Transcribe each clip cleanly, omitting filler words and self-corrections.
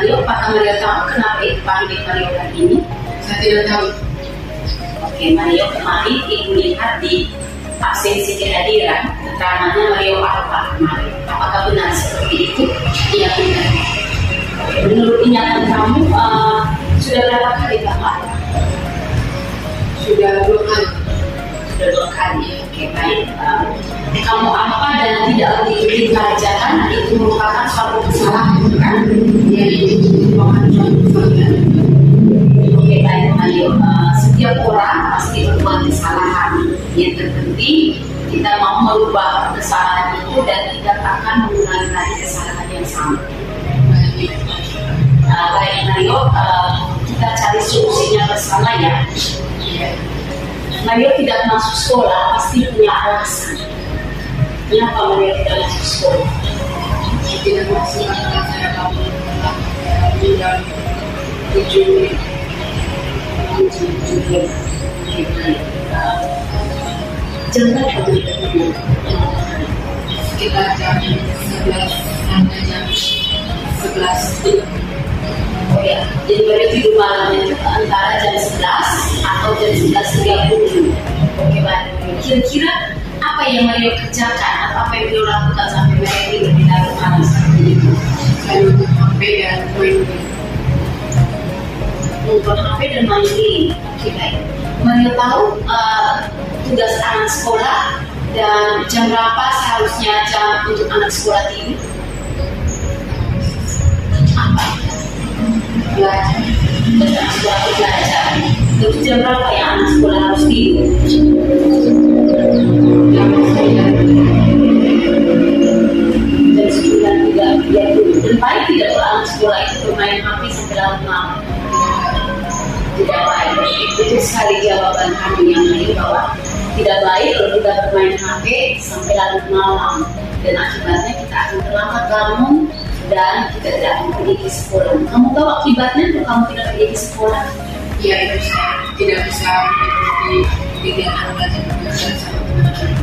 Mario, apakah Mario tahu kenapa dipanggil Mario hari ini? Saya tidak tahu. Oke, Mario kemarin ibu lihat di absensi kehadiran keterangannya Mario apa kemarin? Apakah benar seperti itu? Iya benar. Menurut ingatan kamu sudah berapa kali Bapak? Sudah 2 kali. Sudah 2 kali. Oke, baik. Kamu apa dan tidak begitu dikerjakan itu merupakan suatu kesalahan, kan? Ya, itu merupakan suatu kesalahan. Oke, baik Mario. Setiap orang pasti berbuat kesalahan. Yang terpenting kita mau merubah kesalahan itu dan tidak akan mengulangi lagi kesalahan yang sama. Baik Mario, kita cari solusinya bersama ya. Mario tidak masuk sekolah pasti punya alasan. Kenapa Mario tidak masuk sekolah? Tidak masuk karena saya tahu tidak tujuh. Jam berapa sekitar jam 11 sampai jam 11. Oh ya, jadi Mario tidur malamnya itu antara jam 11 atau jam 11.30. Oke, baik. Kira-kira apa yang Mario kerjakan atau apa yang Mario lakukan sampai Mario tidur di dalam malam seperti itu? Saya nonton HP dan main game. Nonton HP dan main game. Oke, baik. Mario tahu tugas anak sekolah dan jam berapa seharusnya jam untuk anak sekolah tidur? Apa? Belajar. Belajar. Terus jam berapa yang anak sekolah harus tidur? Jam 9. Jam 9 juga lihat dulu. Dan baik tidak pulang sekolah itu bermain HP sampai larut malam. Tidak baik. Itu sekali jawaban kami yang lain bahwa tidak baik kalau kita bermain HP sampai larut malam. Dan akibatnya kita akan terlambat bangun dan kita tidak akan pergi ke sekolah. Kamu tahu akibatnya kalau kamu tidak pergi ke sekolah? Ya, itu tidak bisa mengikuti kegiatan belajar mengajar sama teman-teman.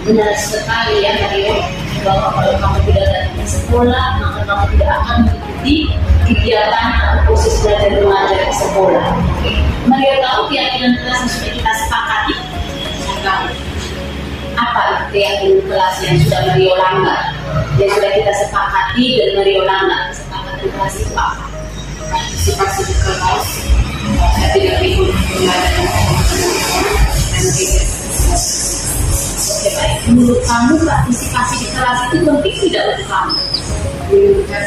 Benar sekali ya Mario, bahwa kalau kamu tidak datang ke sekolah, maka kamu tidak akan mengikuti kegiatan atau proses belajar mengajar di sekolah. Mario tahu keyakinan kelas yang sudah kita sepakati? Tahu. Apa keyakinan kelas yang sudah Mario langgar? Yang sudah kita sepakati dan Mario langgar. Kesepakatan kelas itu apa? Partisipasi di kelas, saya tidak ikut belajar dan tidak. Oke, baik. Menurut kamu partisipasi di kelas itu penting tidak untuk kamu? Menurut saya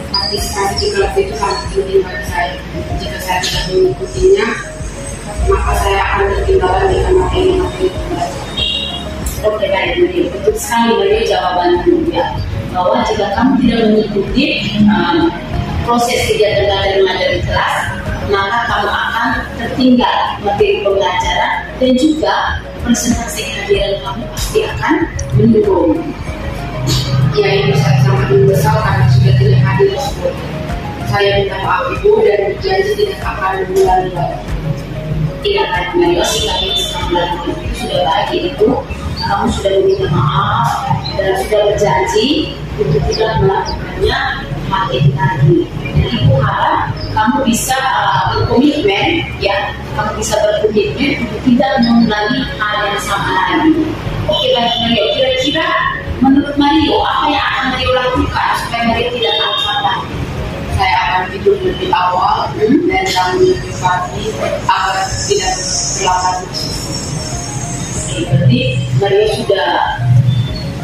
partisipasi di kelas itu sangat penting bagi saya. Jika saya tidak mengikutinya, maka saya akan ketinggalan di materi-materi belajar. Oke, baik, Mario. Betul sekali Mario jawabannya ya. Bahwa jika kamu tidak mengikuti proses kegiatan belajar mengajar di kelas, maka kamu akan tertinggal materi pembelajaran dan juga presentasi kehadiran kamu pasti akan menurun. Ya, ini saya sangat menyesal karena sudah tidak hadir di sekolah. Saya minta maaf Ibu dan berjanji tidak akan mengulangi lagi. Tidak akan Mario, sikap yang sedang dilakukan itu sudah baik itu. Kamu sudah meminta maaf dan sudah berjanji untuk tidak melakukannya lagi. Dan Ibu harap kamu bisa berkomitmen, ya, kamu bisa berkomitmen untuk tidak mengulangi hal yang sama lagi. Oke, baik Mario. Kira-kira menurut Mario apa yang akan Mario lakukan supaya Mario tidak melakukan lagi? Saya akan tidur lebih awal dan bangun lebih pagi agar tidak terlambat. Oke, berarti Mario sudah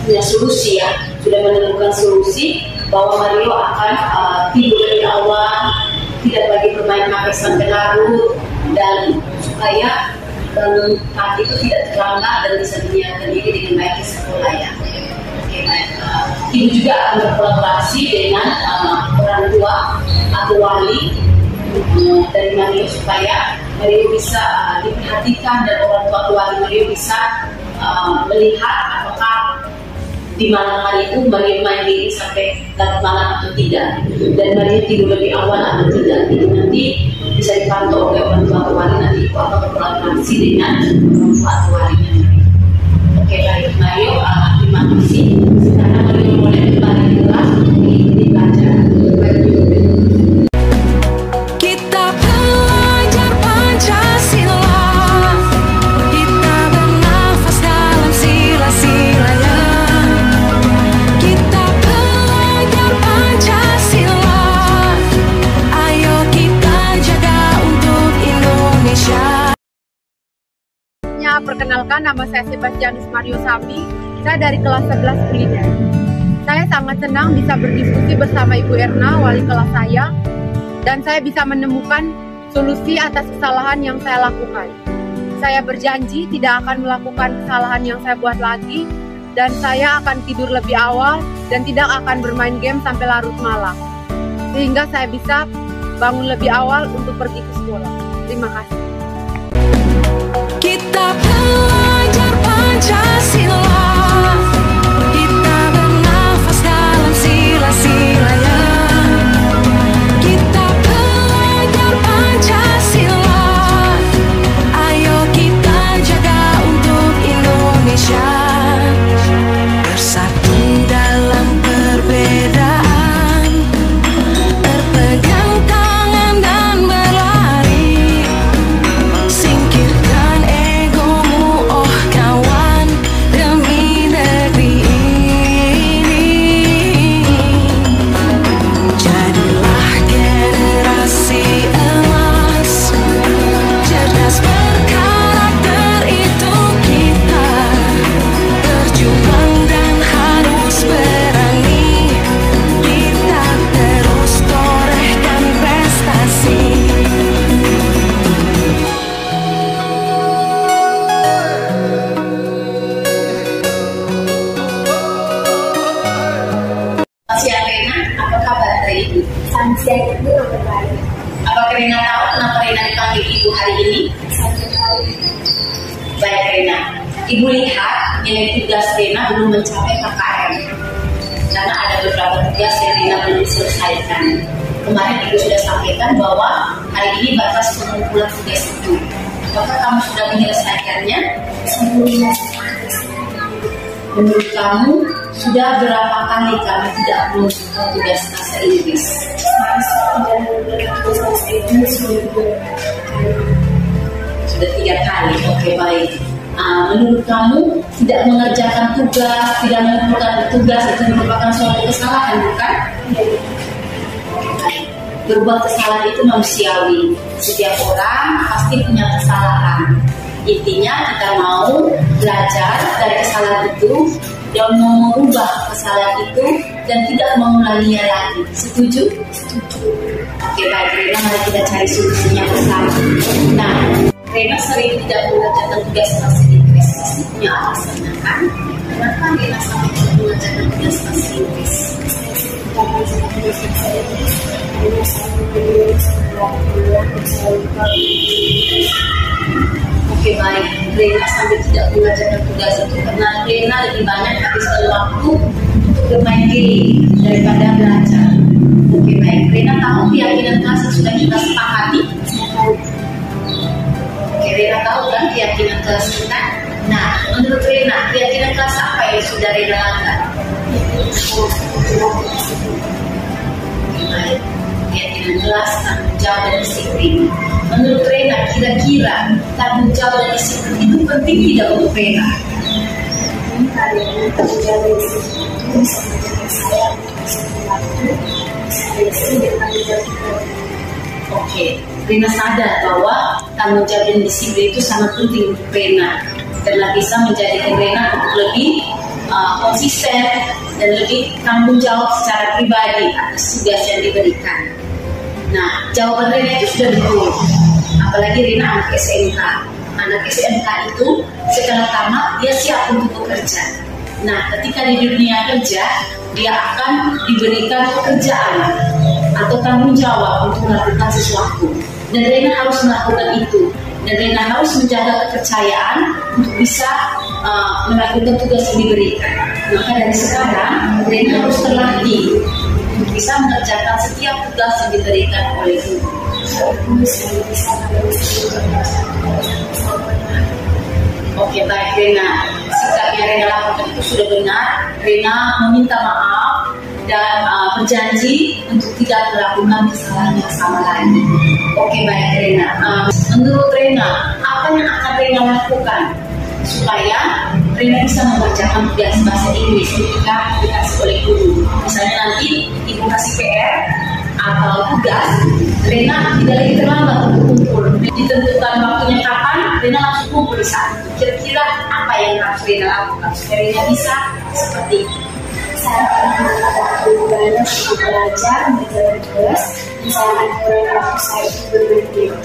punya solusi ya, sudah menemukan solusi bahwa Mario akan tidur lebih awal, tidak lagi bermain HP sampai larut, dan supaya bangun pagi itu tidak terlambat dan bisa menyiapkan diri dengan baik di sekolah ya. Oke, baik. Ibu juga akan berkolaborasi dengan orang tua atau wali dari Mario supaya Mario bisa diperhatikan dan orang tua wali Mario bisa melihat apakah di malam hari itu Mario main diri sampai larut malam atau tidak, dan Mario tidur lebih awal atau tidak. Itu nanti bisa dipantau oleh orang tua atau wali nanti itu akan berkolaborasi dengan orang tua atau walinya. Oke, baik Mario, terima kasih. Sekarang Mario boleh kembali ke kelas untuk mengikuti pelajaran. Kita belajar Pancasila, kita bernafas dalam sila-silanya. Kita belajar Pancasila, ayo kita jaga untuk Indonesia. Perkenalkan, nama saya Sebastianus Mario Sami. Saya dari kelas 11 kuliner. Saya sangat senang bisa berdiskusi bersama Ibu Erna, wali kelas saya, dan saya bisa menemukan solusi atas kesalahan yang saya lakukan. Saya berjanji tidak akan melakukan kesalahan yang saya buat lagi, dan saya akan tidur lebih awal dan tidak akan bermain game sampai larut malam, sehingga saya bisa bangun lebih awal untuk pergi ke sekolah. Terima kasih. Kita belajar Pancasila, kita bernafas dalam sila-silanya. Kita belajar Pancasila, ayo kita jaga untuk Indonesia. Bersatu dalam perbedaan, berpegang tangan dan berlari. Singkirkan egomu, oh kawan, demi siang Rena, apa kabar hari ini? Selamat siang Ibu, kabar baik. Apakah Rena tahu kenapa Rena dipanggil Ibu hari ini? Saya tahu. Baik Rena, Ibu lihat nilai tugas Rena belum mencapai KKM karena ada beberapa tugas yang Rena belum diselesaikan. Kemarin Ibu sudah sampaikan bahwa hari ini batas pengumpulan tugas itu. Apakah kamu sudah menyelesaikannya? Menurut kamu, sudah berapa kali kamu tidak mengumpulkan tugas bahasa Inggris? Sudah 3 kali, oke baik. Menurut kamu, tidak mengerjakan tugas, tidak mengumpulkan tugas itu merupakan suatu kesalahan, bukan? Berbuat kesalahan itu manusiawi. Setiap orang pasti punya kesalahan. Intinya kita mau belajar dari kesalahan itu dan mau merubah kesalahan itu dan tidak mengulanginya lagi. Setuju? Setuju. Oke baik Rena, mari kita cari solusinya bersama. Nah, Rena sering tidak mengerjakan tugas bahasa Inggris. Punya alasannya kan? Kenapa Rena sampai tidak mengerjakan tugas bahasa Inggris? Oke baik, Rena sampai tidak mengerjakan tugas itu karena Rena lebih banyak habiskan waktu untuk bermain game daripada belajar. Oke baik, Rena tahu keyakinan kelas yang sudah kita sepakati? Oke, Rena tahu kan keyakinan kelas kita? Nah, menurut Rena, keyakinan kelas apa yang sudah Rena lakukan? Baik, keyakinan kelas, tanggung jawab dan disiplin. Menurut Rena, kira-kira tanggung jawab dan disiplin itu penting tidak untuk Rena? Tanggung jawab dan disiplin itu bisa menjadi saya Oke, Rena sadar bahwa tanggung jawab dan disiplin itu sangat penting untuk Rena karena bisa menjadikan Rena untuk lebih konsisten dan lebih tanggung jawab secara pribadi atas tugas yang diberikan. Nah, jawaban Rena itu sudah betul. Apalagi Rena anak SMK. Anak SMK itu setelah tamat dia siap untuk bekerja. Nah, ketika di dunia kerja dia akan diberikan pekerjaan atau tanggung jawab untuk melakukan sesuatu. Dan Rena harus melakukan itu. Dan Rena harus menjaga kepercayaan untuk bisa melakukan tugas yang diberikan. Maka dari sekarang Rena harus terlatih untuk bisa mengerjakan setiap tugas yang diberikan oleh guru. Oke baik Rena, sikap yang Rena lakukan itu sudah benar. Rena meminta maaf dan berjanji untuk tidak melakukan kesalahan yang sama lagi. Oke baik Rena. Menurut Rena, apa yang akan Rena lakukan supaya Rena bisa mengerjakan tugas bahasa Inggris ketika dikasih oleh guru? Misalnya nanti ibu kasih PR atau tugas, Rena tidak lagi terlambat untuk kumpul. Ditentukan waktunya kapan, Rena langsung kumpul di saat itu. Kira-kira apa yang harus Rena lakukan supaya Rena bisa seperti itu? Saya akan belajar, mengerjakan tugas, dan saya akan waktu saya itu berbeda.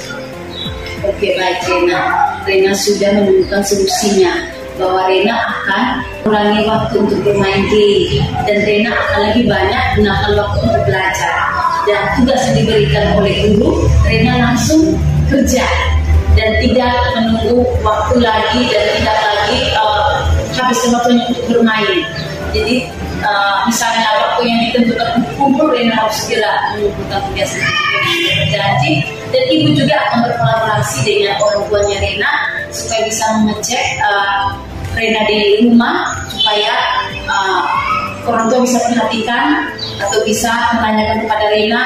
Oke baik Rena, Rena sudah menemukan solusinya bahwa Rena akan mengurangi waktu untuk bermain game dan Rena akan lebih banyak gunakan waktu untuk belajar. Dan tugas yang diberikan oleh guru, Rena langsung kerja dan tidak menunggu waktu lagi dan tidak lagi habiskan waktunya untuk bermain. Jadi misalnya waktu yang ditentukan untuk kumpul, Rena harus segera mengumpulkan tugas yang berjanji. Dan ibu juga akan berkolaborasi dengan orang tuanya Rena supaya bisa mengecek Rena di rumah supaya orang tua bisa perhatikan atau bisa menanyakan kepada Rena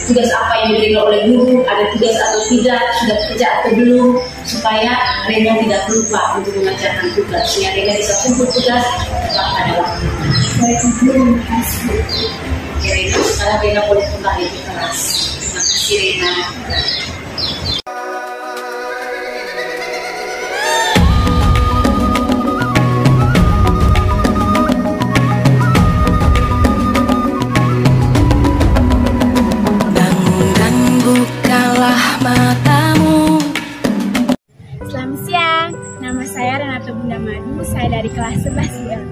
tugas apa yang diberikan oleh guru, ada tugas atau tidak, sudah kerja atau belum, supaya Rena tidak lupa untuk mengerjakan tugas. Sehingga Rena bisa kumpul tugas tepat pada waktu. Terima kasih Rena. Sekarang Rena boleh kembali ke kelas. Terima kasih Rena. Saya dari kelas 11 Bu Erna.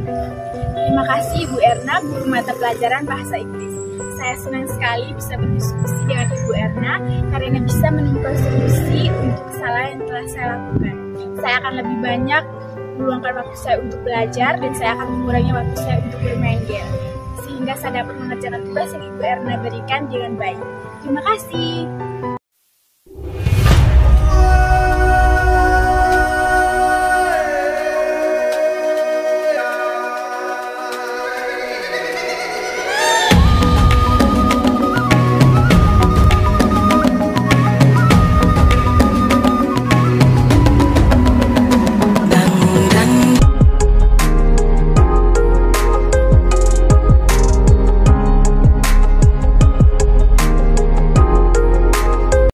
Terima kasih Bu Erna, guru mata pelajaran pembelajaran bahasa Inggris. Saya senang sekali bisa berdiskusi dengan Ibu Erna karena bisa menemukan solusi untuk kesalahan yang telah saya lakukan. Saya akan lebih banyak meluangkan waktu saya untuk belajar dan saya akan mengurangi waktu saya untuk bermain game, sehingga saya dapat mengerjakan tugas yang Ibu Erna berikan dengan baik. Terima kasih.